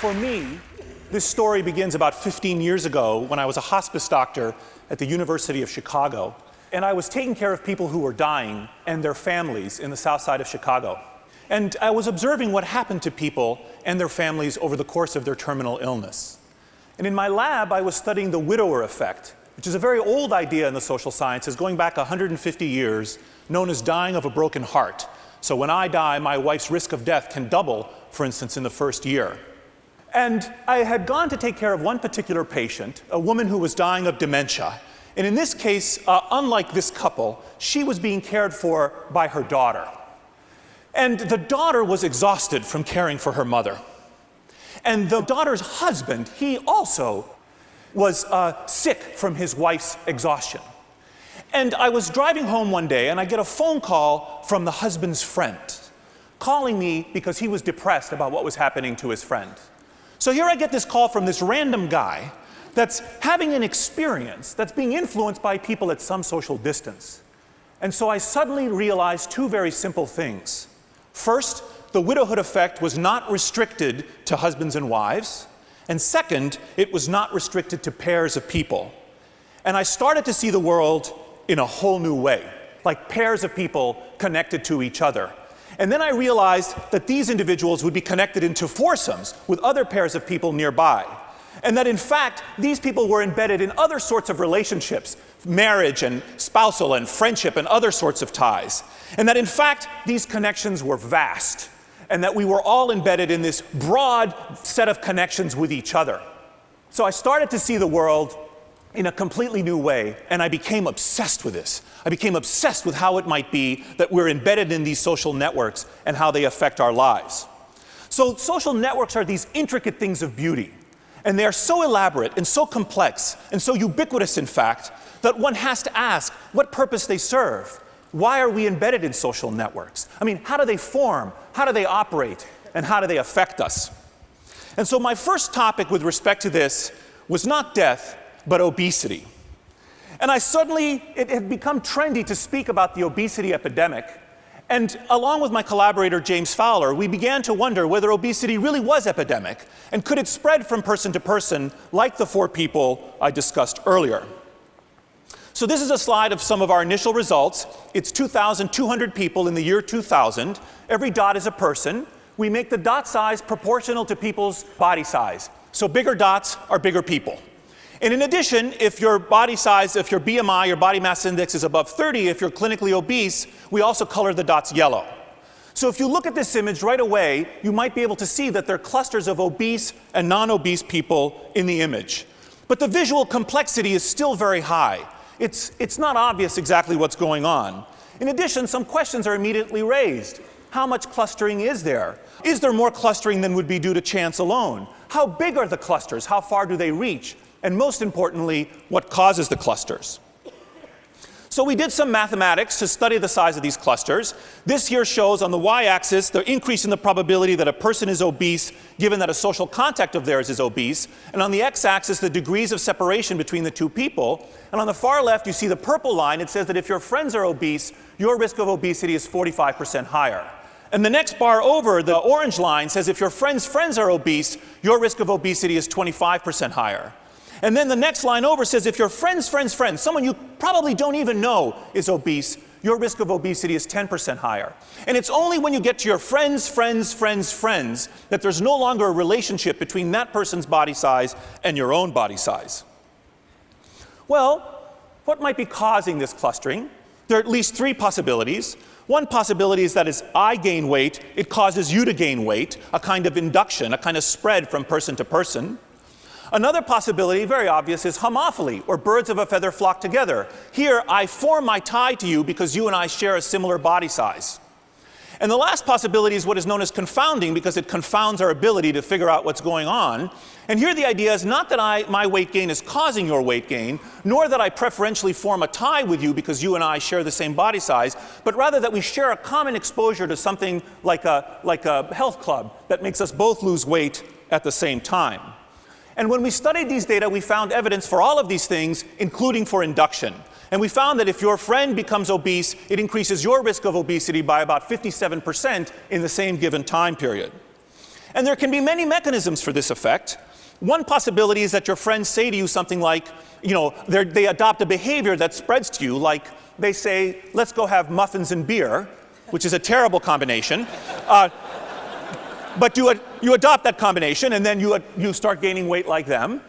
For me, this story begins about 15 years ago when I was a hospice doctor at the University of Chicago. And I was taking care of people who were dying and their families in the south side of Chicago. And I was observing what happened to people and their families over the course of their terminal illness. And in my lab, I was studying the widower effect, which is a very old idea in the social sciences, going back 150 years, known as dying of a broken heart. So when I die, my wife's risk of death can double, for instance, in the first year. And I had gone to take care of one particular patient, a woman who was dying of dementia. And in this case, unlike this couple, she was being cared for by her daughter. And the daughter was exhausted from caring for her mother. And the daughter's husband, he also was sick from his wife's exhaustion. And I was driving home one day, and I get a phone call from the husband's friend, calling me because he was depressed about what was happening to his friend. So here I get this call from this random guy that's having an experience that's being influenced by people at some social distance. And so I suddenly realized two very simple things. First, the widowhood effect was not restricted to husbands and wives. And second, it was not restricted to pairs of people. And I started to see the world in a whole new way, like pairs of people connected to each other. And then I realized that these individuals would be connected into foursomes with other pairs of people nearby. And that in fact, these people were embedded in other sorts of relationships, marriage and spousal and friendship and other sorts of ties. And that in fact, these connections were vast. And that we were all embedded in this broad set of connections with each other. So I started to see the world in a completely new way, and I became obsessed with this. I became obsessed with how it might be that we're embedded in these social networks and how they affect our lives. So social networks are these intricate things of beauty, and they are so elaborate and so complex and so ubiquitous, in fact, that one has to ask what purpose they serve. Why are we embedded in social networks? I mean, how do they form? How do they operate? And how do they affect us? And so my first topic with respect to this was not death, but obesity. And it had become trendy to speak about the obesity epidemic. And along with my collaborator, James Fowler, we began to wonder whether obesity really was epidemic, and could it spread from person to person, like the 4 people I discussed earlier. So this is a slide of some of our initial results. It's 2,200 people in the year 2000. Every dot is a person. We make the dot size proportional to people's body size. So bigger dots are bigger people. And in addition, if your body size, if your BMI, your body mass index is above 30, if you're clinically obese, we also color the dots yellow. So if you look at this image right away, you might be able to see that there are clusters of obese and non-obese people in the image. But the visual complexity is still very high. It's not obvious exactly what's going on. In addition, some questions are immediately raised. How much clustering is there? Is there more clustering than would be due to chance alone? How big are the clusters? How far do they reach? And most importantly, what causes the clusters? So we did some mathematics to study the size of these clusters. This here shows on the y-axis the increase in the probability that a person is obese given that a social contact of theirs is obese. And on the x-axis, the degrees of separation between the two people. And on the far left, you see the purple line. It says that if your friends are obese, your risk of obesity is 45% higher. And the next bar over, the orange line, says if your friends' friends are obese, your risk of obesity is 25% higher. And then the next line over says if your friend's friend's friend, someone you probably don't even know is obese, your risk of obesity is 10% higher. And it's only when you get to your friends' friends' friends' friends that there's no longer a relationship between that person's body size and your own body size. Well, what might be causing this clustering? There are at least 3 possibilities. One possibility is that as I gain weight, it causes you to gain weight, a kind of induction, a kind of spread from person to person. Another possibility, very obvious, is homophily, or birds of a feather flock together. Here, I form my tie to you because you and I share a similar body size. And the last possibility is what is known as confounding, because it confounds our ability to figure out what's going on. And here the idea is not that my weight gain is causing your weight gain, nor that I preferentially form a tie with you because you and I share the same body size, but rather that we share a common exposure to something like a health club that makes us both lose weight at the same time. And when we studied these data, we found evidence for all of these things, including for induction. And we found that if your friend becomes obese, it increases your risk of obesity by about 57% in the same given time period. And there can be many mechanisms for this effect. One possibility is that your friends say to you something like, they adopt a behavior that spreads to you, like they say, let's go have muffins and beer, which is a terrible combination. But you adopt that combination, and then you start gaining weight like them.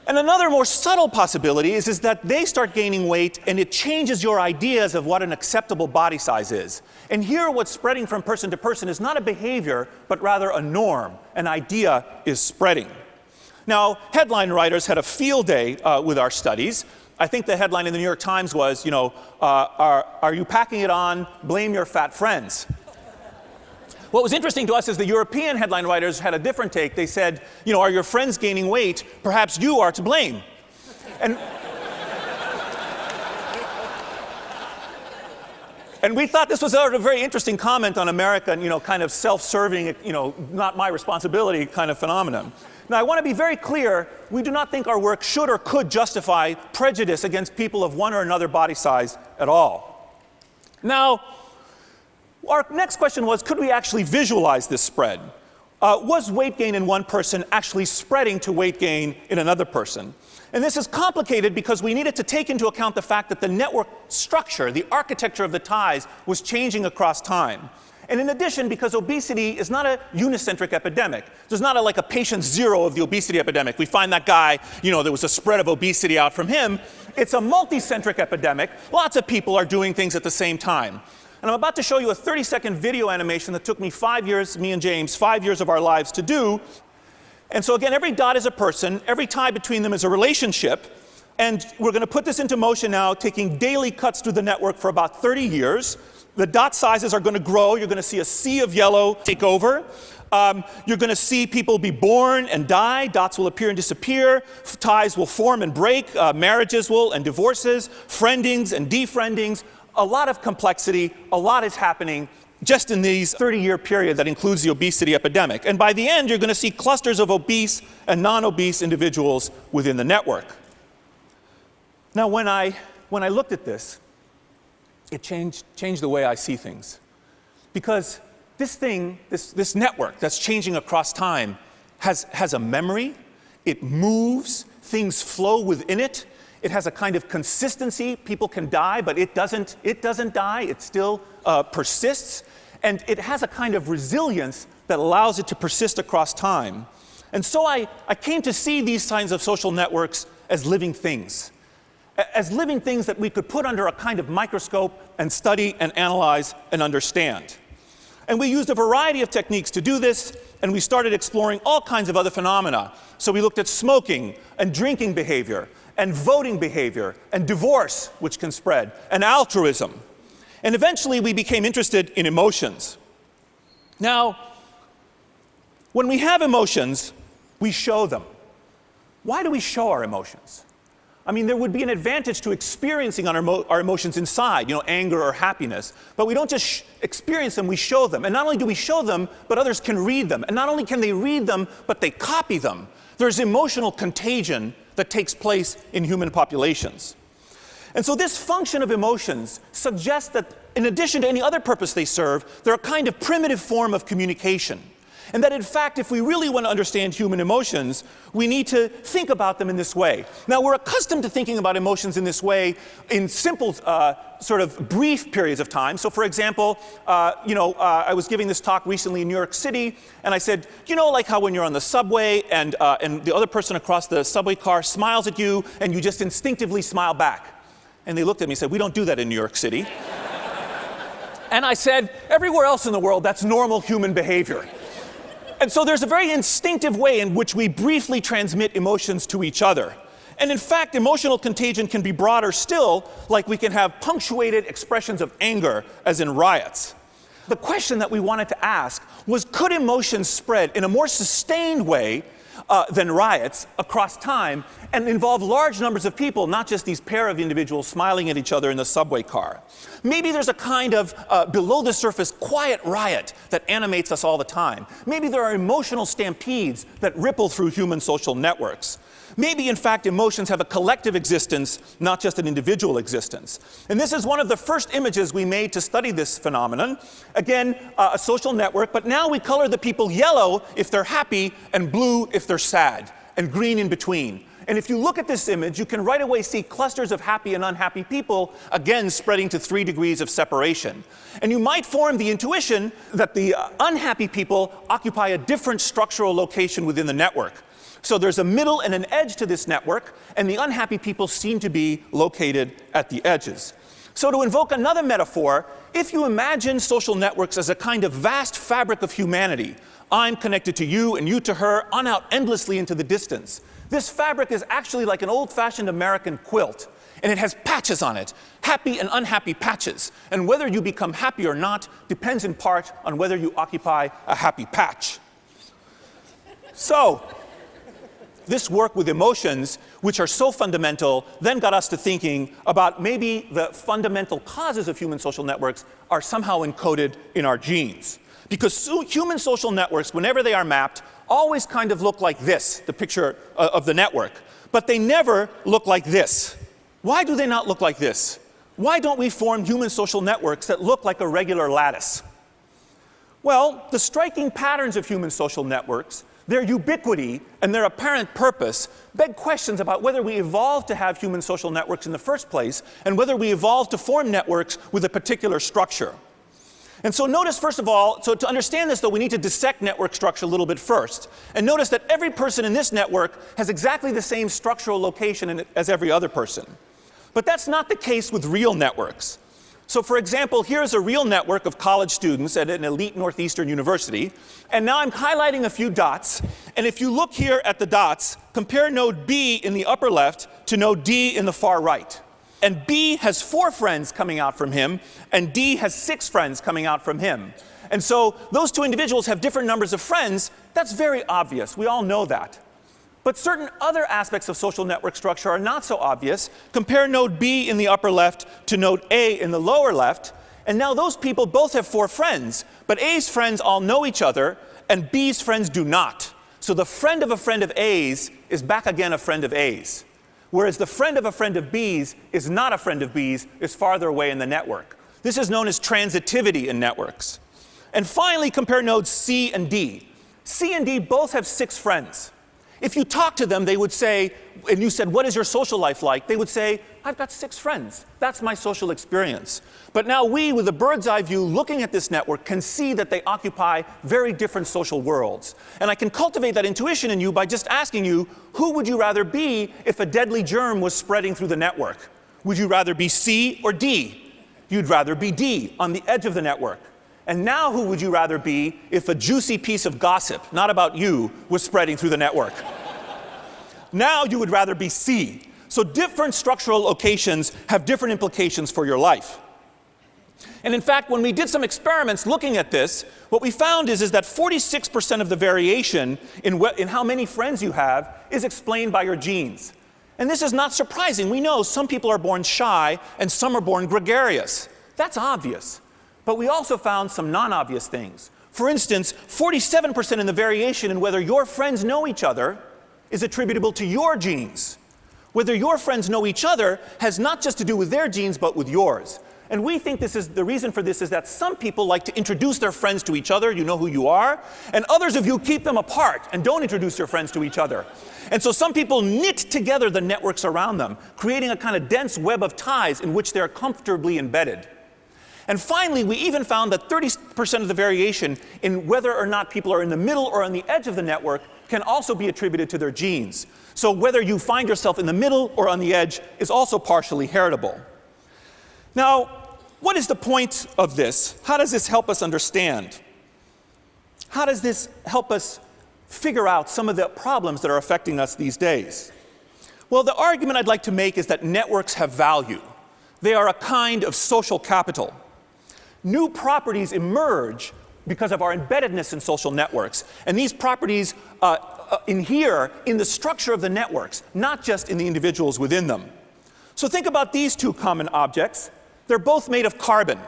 And another more subtle possibility is that they start gaining weight, and it changes your ideas of what an acceptable body size is. And here, what's spreading from person to person is not a behavior, but rather a norm. An idea is spreading. Now, headline writers had a field day with our studies. I think the headline in the New York Times was, are you packing it on? Blame your fat friends. What was interesting to us is the European headline writers had a different take. They said, are your friends gaining weight? Perhaps you are to blame. And we thought this was a very interesting comment on American, kind of self-serving, not my responsibility kind of phenomenon. Now, I want to be very clear, we do not think our work should or could justify prejudice against people of one or another body size at all. Now, our next question was, could we actually visualize this spread? Was weight gain in one person actually spreading to weight gain in another person? And this is complicated because we needed to take into account the fact that the network structure, the architecture of the ties, was changing across time. And in addition, because obesity is not a unicentric epidemic, there's not like a patient zero of the obesity epidemic. We find that guy, there was a spread of obesity out from him. It's a multicentric epidemic. Lots of people are doing things at the same time. And I'm about to show you a 30-second video animation that took me 5 years, me and James, 5 years of our lives to do. And so again, every dot is a person, every tie between them is a relationship, and we're going to put this into motion now, taking daily cuts through the network for about 30 years. The dot sizes are going to grow. You're going to see a sea of yellow take over. You're going to see people be born and die. Dots will appear and disappear. Ties will form and break. Marriages and divorces, friendings and defriendings. A lot of complexity. A lot is happening just in these 30-year period that includes the obesity epidemic. And by the end, you're going to see clusters of obese and non-obese individuals within the network. Now, when I looked at this, it changed the way I see things. Because this network that's changing across time has a memory, it moves, things flow within it, it has a kind of consistency. People can die, but it doesn't die, it still persists. And it has a kind of resilience that allows it to persist across time. And so I came to see these kinds of social networks as living things. As living things that we could put under a kind of microscope and study and analyze and understand. And we used a variety of techniques to do this, and we started exploring all kinds of other phenomena. So we looked at smoking and drinking behavior, and voting behavior, and divorce, which can spread, and altruism. And eventually we became interested in emotions. Now, when we have emotions, we show them. Why do we show our emotions? I mean, there would be an advantage to experiencing our emotions inside, anger or happiness. But we don't just experience them, we show them. And not only do we show them, but others can read them. And not only can they read them, but they copy them. There's emotional contagion that takes place in human populations. And so this function of emotions suggests that in addition to any other purpose they serve, they're a kind of primitive form of communication. And that in fact, if we really want to understand human emotions, we need to think about them in this way. Now, we're accustomed to thinking about emotions in this way in simple, sort of brief periods of time. So for example, I was giving this talk recently in New York City, and I said, like how when you're on the subway and the other person across the subway car smiles at you, and you just instinctively smile back. And they looked at me and said, we don't do that in New York City. And I said, everywhere else in the world, that's normal human behavior. And so there's a very instinctive way in which we briefly transmit emotions to each other. And in fact, emotional contagion can be broader still, like we can have punctuated expressions of anger, as in riots. The question that we wanted to ask was, could emotions spread in a more sustained way than riots across time and involve large numbers of people, not just these pair of individuals smiling at each other in the subway car? Maybe there's a kind of below-the-surface quiet riot that animates us all the time. Maybe there are emotional stampedes that ripple through human social networks. Maybe, in fact, emotions have a collective existence, not just an individual existence. And this is one of the first images we made to study this phenomenon. Again, a social network, but now we color the people yellow if they're happy, and blue if they're sad, and green in between. And if you look at this image, you can right away see clusters of happy and unhappy people, again spreading to 3 degrees of separation. And you might form the intuition that the unhappy people occupy a different structural location within the network. So there's a middle and an edge to this network, and the unhappy people seem to be located at the edges. So to invoke another metaphor, if you imagine social networks as a kind of vast fabric of humanity, I'm connected to you and you to her, on out endlessly into the distance. This fabric is actually like an old-fashioned American quilt, and it has patches on it, happy and unhappy patches. And whether you become happy or not depends in part on whether you occupy a happy patch. So this work with emotions, which are so fundamental, then got us to thinking about maybe the fundamental causes of human social networks are somehow encoded in our genes. Because human social networks, whenever they are mapped, always kind of look like this, the picture of the network. But they never look like this. Why do they not look like this? Why don't we form human social networks that look like a regular lattice? Well, the striking patterns of human social networks, their ubiquity and their apparent purpose, beg questions about whether we evolved to have human social networks in the first place, and whether we evolved to form networks with a particular structure. And so notice, first of all, so to understand this, though, we need to dissect network structure a little bit first. And notice that every person in this network has exactly the same structural location as every other person. But that's not the case with real networks. So for example, here's a real network of college students at an elite Northeastern university. And now I'm highlighting a few dots. And if you look here at the dots, compare node B in the upper left to node D in the far right. And B has 4 friends coming out from him, and D has 6 friends coming out from him. And so those 2 individuals have different numbers of friends. That's very obvious. We all know that. But certain other aspects of social network structure are not so obvious. Compare node B in the upper left to node A in the lower left. And now those people both have 4 friends. But A's friends all know each other, and B's friends do not. So the friend of A's is back again a friend of A's. Whereas the friend of B's is not a friend of B's, is farther away in the network. This is known as transitivity in networks. And finally, compare nodes C and D. C and D both have 6 friends. If you talk to them, they would say, and you said, what is your social life like? They would say, I've got 6 friends. That's my social experience. But now we, with a bird's eye view looking at this network, can see that they occupy very different social worlds. And I can cultivate that intuition in you by just asking you, who would you rather be if a deadly germ was spreading through the network? Would you rather be C or D? You'd rather be D, on the edge of the network. And now who would you rather be if a juicy piece of gossip, not about you, was spreading through the network? Now you would rather be C. So different structural locations have different implications for your life. And in fact, when we did some experiments looking at this, what we found is that 46% of the variation in how many friends you have is explained by your genes. And this is not surprising. We know some people are born shy and some are born gregarious. That's obvious. But we also found some non-obvious things. For instance, 47% in the variation in whether your friends know each other is attributable to your genes. Whether your friends know each other has not just to do with their genes, but with yours. And we think the reason for this is that some people like to introduce their friends to each other, you know who you are, and others of you keep them apart and don't introduce your friends to each other. And so some people knit together the networks around them, creating a kind of dense web of ties in which they're comfortably embedded. And finally, we even found that 30% of the variation in whether or not people are in the middle or on the edge of the network can also be attributed to their genes. So whether you find yourself in the middle or on the edge is also partially heritable. Now, what is the point of this? How does this help us understand? How does this help us figure out some of the problems that are affecting us these days? Well, the argument I'd like to make is that networks have value. They are a kind of social capital. New properties emerge because of our embeddedness in social networks. And these properties inhere in the structure of the networks, not just in the individuals within them. So think about these 2 common objects. They're both made of carbon.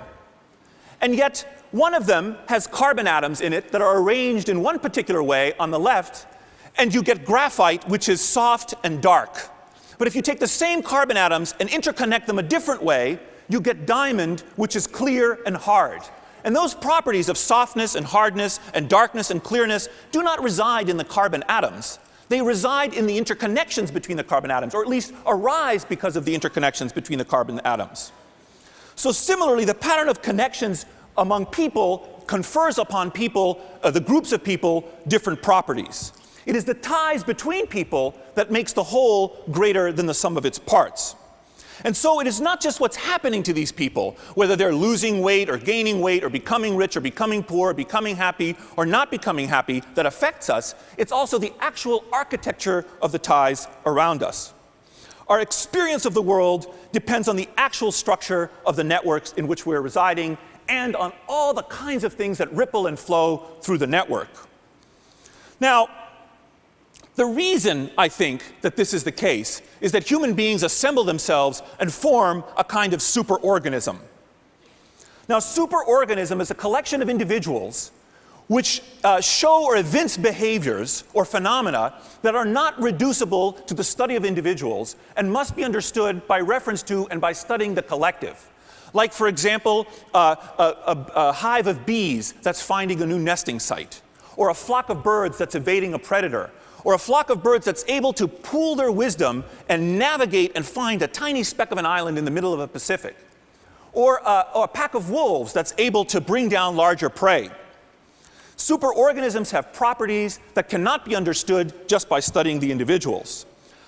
And yet, one of them has carbon atoms in it that are arranged in one particular way on the left, And you get graphite, which is soft and dark. But if you take the same carbon atoms and interconnect them a different way, you get diamond, which is clear and hard. And those properties of softness and hardness and darkness and clearness do not reside in the carbon atoms. They reside in the interconnections between the carbon atoms, or at least arise because of the interconnections between the carbon atoms. So similarly, the pattern of connections among people confers upon people, the groups of people, different properties. It is the ties between people that makes the whole greater than the sum of its parts. And so it is not just what's happening to these people, whether they're losing weight or gaining weight or becoming rich or becoming poor or becoming happy or not becoming happy that affects us. It's also the actual architecture of the ties around us. Our experience of the world depends on the actual structure of the networks in which we're residing and on all the kinds of things that ripple and flow through the network. Now, the reason I think that this is the case is that human beings assemble themselves and form a kind of superorganism. Now, superorganism is a collection of individuals which show or evince behaviors or phenomena that are not reducible to the study of individuals and must be understood by reference to and by studying the collective. Like, for example, a hive of bees that's finding a new nesting site, or a flock of birds that's evading a predator, or a flock of birds that's able to pool their wisdom and navigate and find a tiny speck of an island in the middle of the Pacific, or a pack of wolves that's able to bring down larger prey. Superorganisms have properties that cannot be understood just by studying the individuals.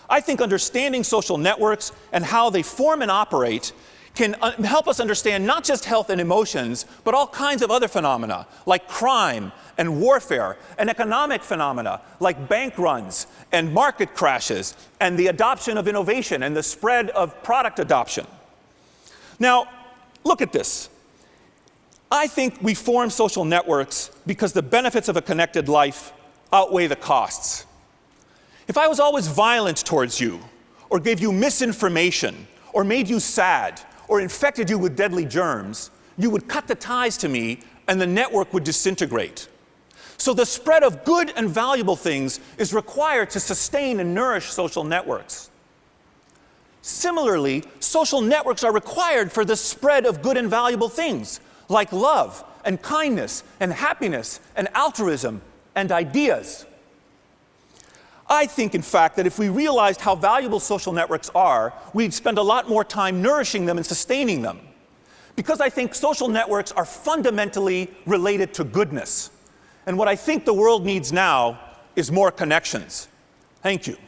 I think understanding social networks and how they form and operate can help us understand not just health and emotions, but all kinds of other phenomena, like crime and warfare, and economic phenomena, like bank runs and market crashes, and the adoption of innovation and the spread of product adoption. Now, look at this. I think we form social networks because the benefits of a connected life outweigh the costs. If I was always violent towards you, or gave you misinformation, or made you sad, or infected you with deadly germs, you would cut the ties to me and the network would disintegrate. So the spread of good and valuable things is required to sustain and nourish social networks. Similarly, social networks are required for the spread of good and valuable things, like love and kindness and happiness and altruism and ideas. I think, in fact, that if we realized how valuable social networks are, we'd spend a lot more time nourishing them and sustaining them. Because I think social networks are fundamentally related to goodness. And what I think the world needs now is more connections. Thank you.